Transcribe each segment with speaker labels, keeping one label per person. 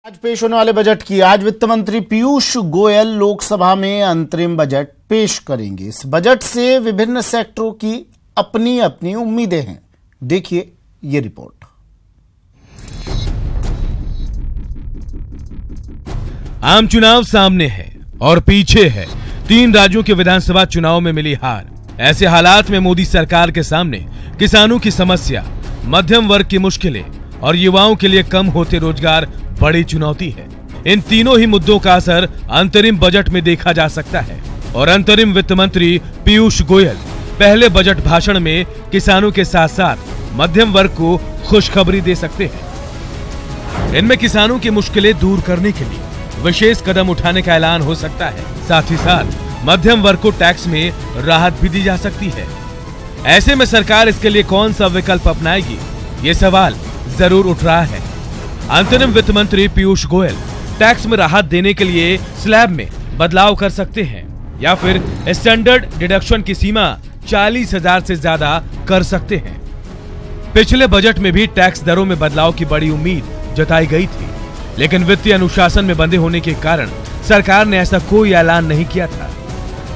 Speaker 1: आज पेश होने वाले बजट की आज वित्त मंत्री पीयूष गोयल लोकसभा में अंतरिम बजट पेश करेंगे। इस बजट से विभिन्न सेक्टरों की अपनी अपनी उम्मीदें हैं। देखिए ये रिपोर्ट।
Speaker 2: आम चुनाव सामने है और पीछे है 3 राज्यों के विधानसभा चुनाव में मिली हार। ऐसे हालात में मोदी सरकार के सामने किसानों की समस्या, मध्यम वर्ग की मुश्किलें और युवाओं के लिए कम होते रोजगार बड़ी चुनौती है। इन तीनों ही मुद्दों का असर अंतरिम बजट में देखा जा सकता है और अंतरिम वित्त मंत्री पीयूष गोयल पहले बजट भाषण में किसानों के साथ साथ मध्यम वर्ग को खुशखबरी दे सकते हैं। इनमें किसानों की मुश्किलें दूर करने के लिए विशेष कदम उठाने का ऐलान हो सकता है। साथ ही साथ मध्यम वर्ग को टैक्स में राहत भी दी जा सकती है। ऐसे में सरकार इसके लिए कौन सा विकल्प अपनाएगी, ये सवाल जरूर उठ रहा है। अंतरिम वित्त मंत्री पीयूष गोयल टैक्स में राहत देने के लिए स्लैब में बदलाव कर सकते हैं या फिर स्टैंडर्ड डिडक्शन की सीमा 40,000 से ज्यादा कर सकते हैं। पिछले बजट में भी टैक्स दरों में बदलाव की बड़ी उम्मीद जताई गई थी, लेकिन वित्तीय अनुशासन में बंधे होने के कारण सरकार ने ऐसा कोई ऐलान नहीं किया था।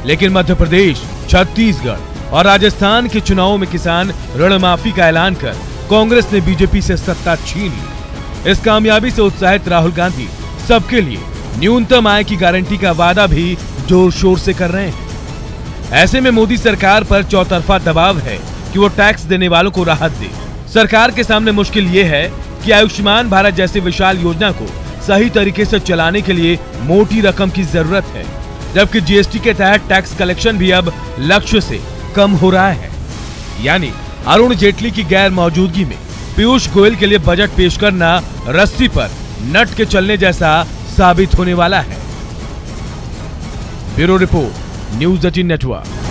Speaker 2: लेकिन मध्य प्रदेश, छत्तीसगढ़ और राजस्थान के चुनावों में किसान ऋण माफी का ऐलान कर कांग्रेस ने बीजेपी से सत्ता छीन ली। इस कामयाबी से उत्साहित राहुल गांधी सबके लिए न्यूनतम आय की गारंटी का वादा भी जोर शोर से कर रहे हैं। ऐसे में मोदी सरकार पर चौतरफा दबाव है कि वो टैक्स देने वालों को राहत दे। सरकार के सामने मुश्किल ये है कि आयुष्मान भारत जैसी विशाल योजना को सही तरीके से चलाने के लिए मोटी रकम की जरूरत है, जबकि जीएसटी के तहत टैक्स कलेक्शन भी अब लक्ष्य से कम हो रहा है। यानी अरुण जेटली की गैर मौजूदगी में पीयूष गोयल के लिए बजट पेश करना रस्सी पर नट के चलने जैसा साबित होने वाला है। Bureau report, news 18 network.